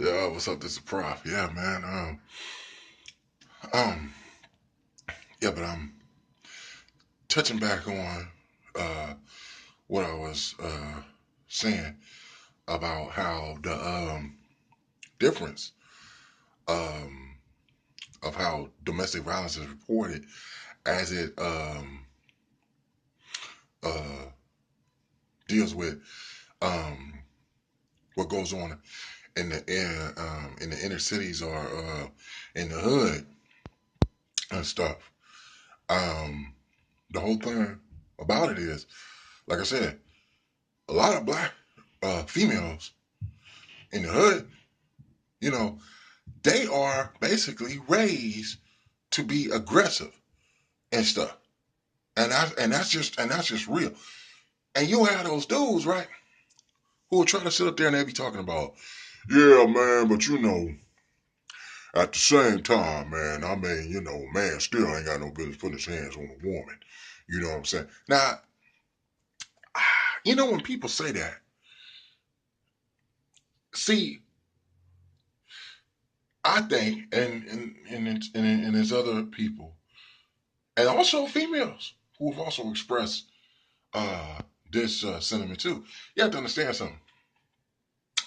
Yeah, what's up? This is Prof. Yeah, man. Um, yeah, but I'm touching back on uh what I was saying about how the difference um of how domestic violence is reported as it uh deals with um what goes on in the inner cities or in the hood and stuff. Um, the whole thing about it is, like I said, a lot of black females in the hood, you know, they are basically raised to be aggressive and stuff. And that's just real. And you have those dudes, right, who will try to sit up there and they be talking about, yeah, man, but at the same time, man, I mean, man still ain't got no business putting his hands on a woman. You know what I'm saying? Now, when people say that, see, I think, and there's other people, and also females who have also expressed uh, this sentiment too. You have to understand something.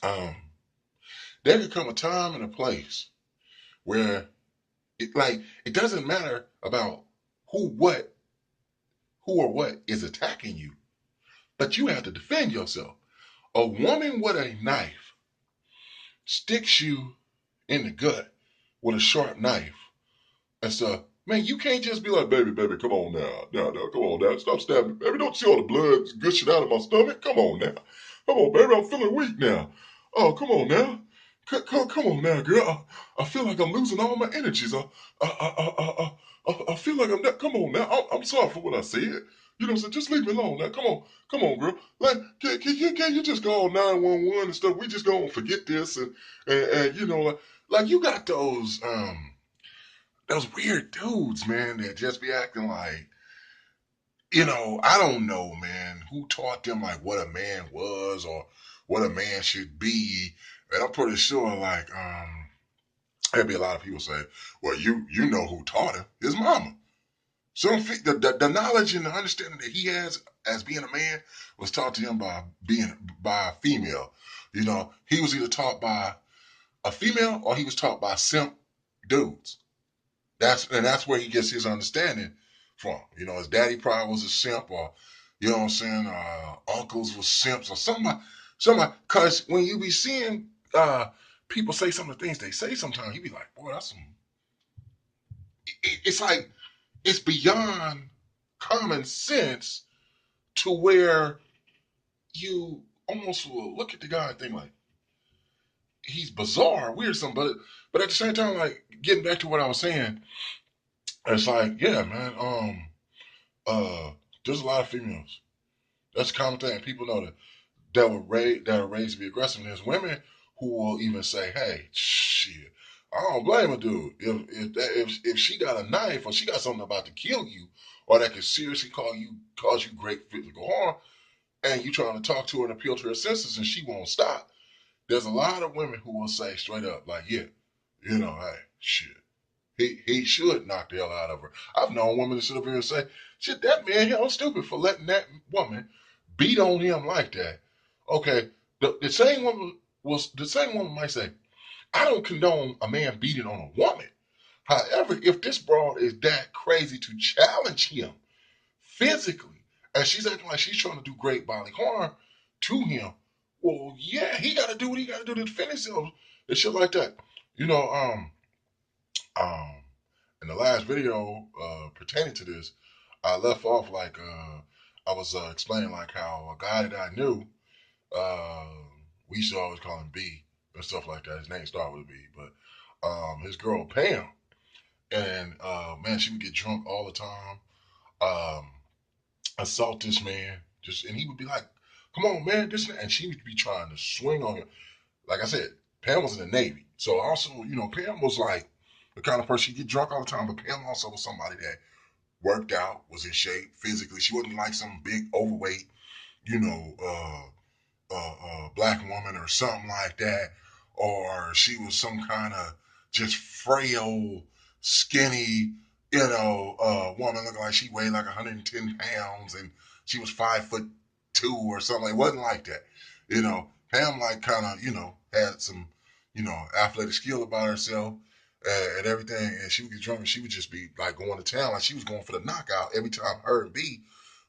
Um, there could come a time and a place where it doesn't matter about who what who or what is attacking you, but you have to defend yourself. A woman with a knife sticks you in the gut with a sharp knife and stuff. Man, you can't just be like, baby, baby, come on now, come on now, stop stabbing me, baby. Don't see all the blood gushing out of my stomach? Come on now, come on, baby, I'm feeling weak now. Oh, come on now, come on now, girl. I feel like I'm losing all my energies. I feel like I'm not. Come on now, I'm sorry for what I said. You know what I'm saying? Just leave me alone now. Come on, girl. Like, can you just call 911 and stuff? We just gonna forget this and like you got those weird dudes, man, that just be acting like, I don't know, man, who taught them like what a man was or what a man should be. And I'm pretty sure, like, there'd be a lot of people say, well, you know who taught him, his mama. So the knowledge and the understanding that he has as being a man was taught to him by a female. He was either taught by a female or he was taught by simp dudes. That's where he gets his understanding from. His daddy probably was a simp, or you know what I'm saying. Uncles were simps, or somebody. Cause when you be seeing people say some of the things they say, sometimes you be like, boy, that's some. It's like it's beyond common sense to where you almost will look at the guy and think like he's bizarre, weird, something. But at the same time, like getting back to what I was saying, it's like, yeah, man. Uh, there's a lot of females. That's a common thing. People know that are raised to be aggressive. And there's women who will even say, "Hey, shit, I don't blame a dude if she got a knife or she got something about to kill you, or that could seriously cause you great physical harm, and you trying to talk to her and appeal to her senses, and she won't stop." There's a lot of women who will say straight up, like, "Yeah, hey, shit." He should knock the hell out of her. I've known women to sit up here and say, shit, that man hell stupid for letting that woman beat on him like that. Okay, the same woman might say, I don't condone a man beating on a woman. However, if this broad is that crazy to challenge him physically, and she's acting like she's trying to do great bodily harm to him, well, yeah, he got to do what he got to do to defend himself and shit like that. You know, um, in the last video pertaining to this, I left off like I was explaining like how a guy that I knew, uh, we used to always call him B and stuff like that. His name started with a B, but his girl Pam, and man, she would get drunk all the time, um, assault this man, and he would be like, "Come on, man," and she would be trying to swing on him. Like I said, Pam was in the Navy, so also Pam was like the kind of person she get drunk all the time, but Pam also was somebody that worked out, was in shape physically. She wasn't like some big overweight, you know, black woman or something like that, or she was some kind of just frail, skinny, woman looking like she weighed like 110 pounds and she was 5'2" or something. It wasn't like that. Pam like kind of, had some, athletic skill about herself and everything. And she would get drunk and she would just be like going to town. Like she was going for the knockout every time her and B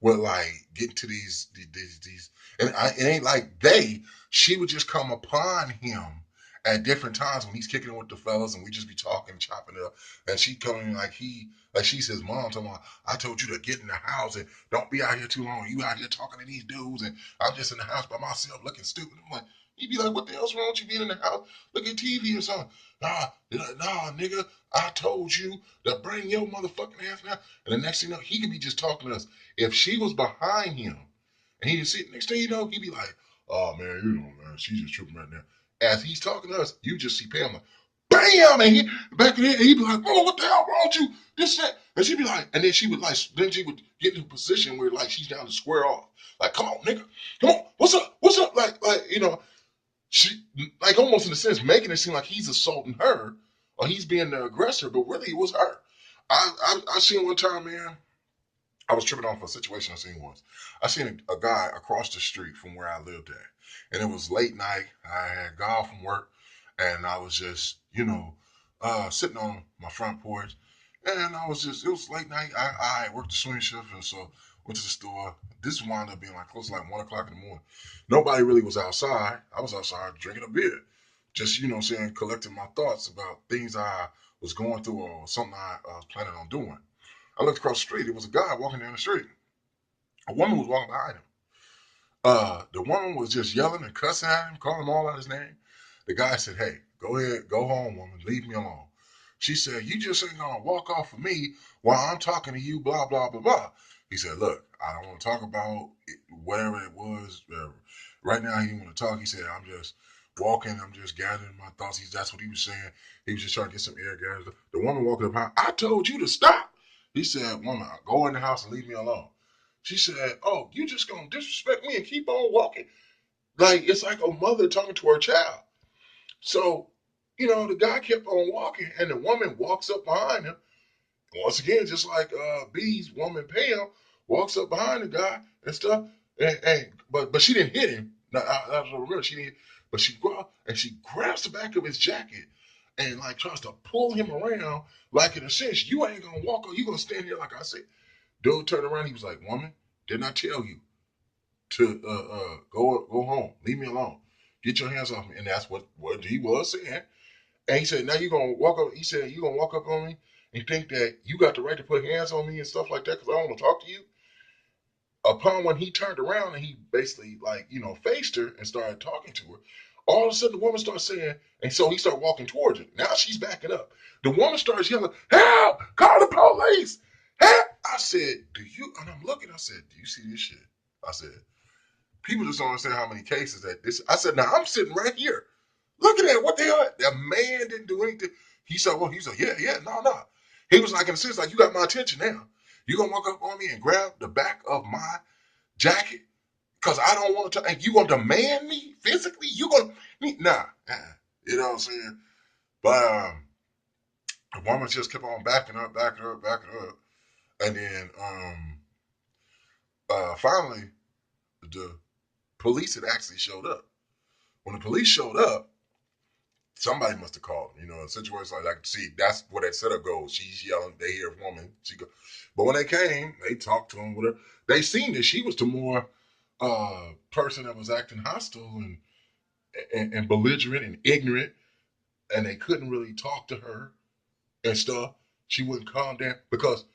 would like get into these and it ain't like she would just come upon him at different times when he's kicking it with the fellas and we just be talking, chopping it up. And she coming like she's his mom talking about, I told you to get in the house and don't be out here too long. You out here talking to these dudes and I'm just in the house by myself looking stupid. I'm like, he'd be like, what the hell's wrong with you being in the house looking TV or something? Nah, nigga, I told you to bring your motherfucking ass now. And the next thing you know, he could be just talking to us. If she was behind him and he didn't see it, next thing you know, he'd be like, oh man, man, she's just tripping right now. As he's talking to us, you just see Pam like, bam, and he back there, and he'd be like, oh, what the hell wrong with you? This, that. And she'd be like, and then she would get in a position where like she's down to square off. Like, come on, nigga. Come on. What's up? What's up? Like, she like almost in a sense making it seem like he's assaulting her or he's being the aggressor, but really it was her. I seen one time, man. I was tripping off a situation I seen once. I seen a guy across the street from where I lived at, and it was late night. I had got off from work, and I was just, sitting on my front porch, and it was late night. I worked the swing shift, and so went to the store. This wound up being like close to like 1 o'clock in the morning. Nobody really was outside. I was outside drinking a beer, just saying, collecting my thoughts about things I was going through or something I was planning on doing. I looked across the street. It was a guy walking down the street. A woman was walking behind him. The woman was just yelling and cussing at him, calling him all out his name. The guy said, "Hey, go ahead, go home, woman. Leave me alone." She said, "You just ain't gonna walk off of me while I'm talking to you, blah, blah, blah, blah." He said, "Look, I don't want to talk about whatever it was. Right now, he want to talk." He said, "I'm just walking. I'm just gathering my thoughts." That's what he was saying. He was just trying to get some air gathered. The woman walking up behind, "I told you to stop." He said, "Woman, go in the house and leave me alone." She said, "Oh, you just gonna disrespect me and keep on walking?" Like it's like a mother talking to her child. So, the guy kept on walking, and the woman walks up behind him. Once again, just like B's woman Pam walks up behind the guy and stuff. But she didn't hit him. Now, I don't remember she didn't. But she grabs the back of his jacket and like tries to pull him around. Like in a sense, you ain't gonna walk. You gonna stand here like I said. Dude turned around. He was like, "Woman, didn't I tell you to go home? Leave me alone. Get your hands off me." And that's what he was saying. And he said, "Now you gonna walk up." He said, "You gonna walk up on me and think that you got the right to put hands on me and stuff like that because I don't want to talk to you." Upon when he turned around and he basically like faced her and started talking to her, all of a sudden the woman starts saying, and so he started walking towards her. Now she's backing up. The woman starts yelling, "Help! Call the police! Help!" I said, "Do you?" And I'm looking. I said, "Do you see this shit?" I said, "People just don't understand how many cases that this." I said, "Now I'm sitting right here. Look at that. What the hell? That man didn't do anything." He said, "Well," he said, "Yeah, no." He was like, in a sense, like, "You got my attention now. You gonna walk up on me and grab the back of my jacket because I don't want to, and you gonna demand me physically? You gonna nah?" You know what I'm saying? But the woman just kept on backing up, and then finally the police had actually showed up. When the police showed up, somebody must have called him. A situation like that. See, that's where that setup goes. She's yelling. They hear a woman. She go, but when they came, they talked to him. Whatever. They seen that she was the more person that was acting hostile and belligerent and ignorant, and they couldn't really talk to her and stuff. She wouldn't calm down because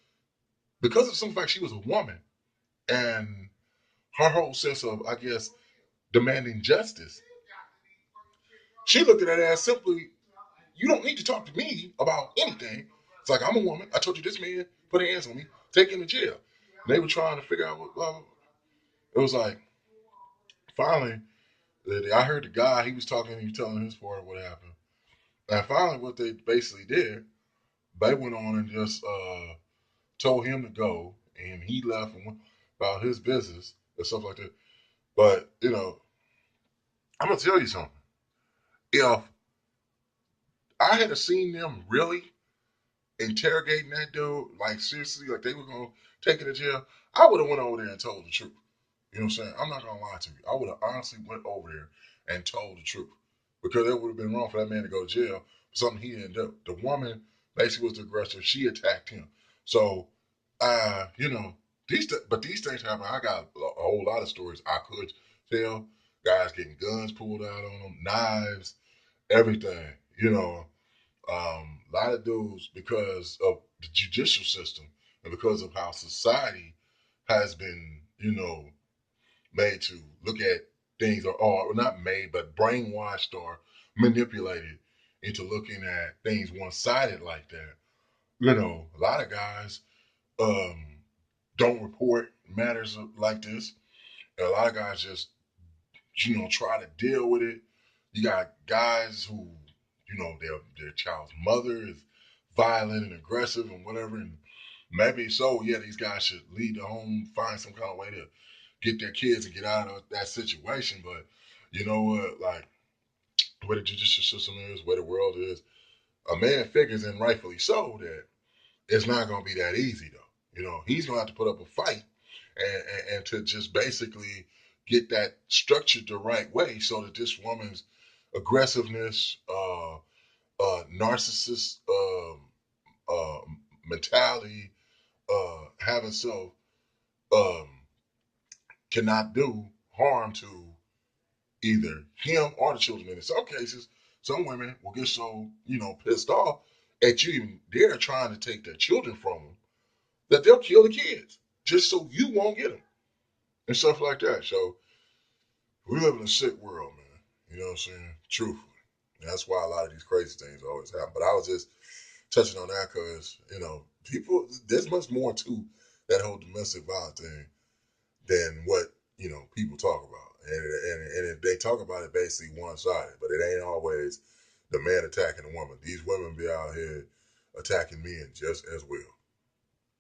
of some fact she was a woman and her whole sense of, I guess, demanding justice. She looked at that as simply, you don't need to talk to me about anything. It's like, I'm a woman. I told you this man put hands on me, take him to jail. And they were trying to figure out what blah, blah, blah. It was like, finally, I heard the guy, he was talking, he was telling his part of what happened. And finally, what they basically did, they went on and just told him to go, and he left and went about his business and stuff like that. But, I'm going to tell you something. If I had seen them really interrogating that dude, like seriously, like they were gonna take it to jail, I would have went over there and told the truth. You know what I'm saying? I'm not gonna lie to you. I would have honestly went over there and told the truth because it would have been wrong for that man to go to jail for something he didn't do. The woman basically was the aggressor. She attacked him. So, you know, these things happen. I got a whole lot of stories I could tell. Guys getting guns pulled out on them, knives, everything. You know, a lot of dudes because of the judicial system and because of how society has been, made to look at things or not made, but brainwashed or manipulated into looking at things one sided like that. A lot of guys um, don't report matters like this. And a lot of guys just, try to deal with it. You got guys who, their child's mother is violent and aggressive and whatever. And maybe so, yeah, these guys should leave the home, find some kind of way to get their kids and get out of that situation. But you know what? Like, where the judicial system is, where the world is, a man figures, and rightfully so, that it's not going to be that easy, though. He's going to have to put up a fight and to just basically get that structured the right way so that this woman's aggressiveness, narcissist uh, mentality, having self, um, cannot do harm to either him or the children. And in some cases, some women will get so, pissed off at you even dare trying to take their children from them that they'll kill the kids just so you won't get them and stuff like that. So we live in a sick world, man. You know what I'm saying? Truthfully. And that's why a lot of these crazy things always happen. But I was just touching on that because, people, there's much more to that whole domestic violence thing than what, people talk about. And they talk about it basically one sided, but it ain't always the man attacking the woman. These women be out here attacking men just as well.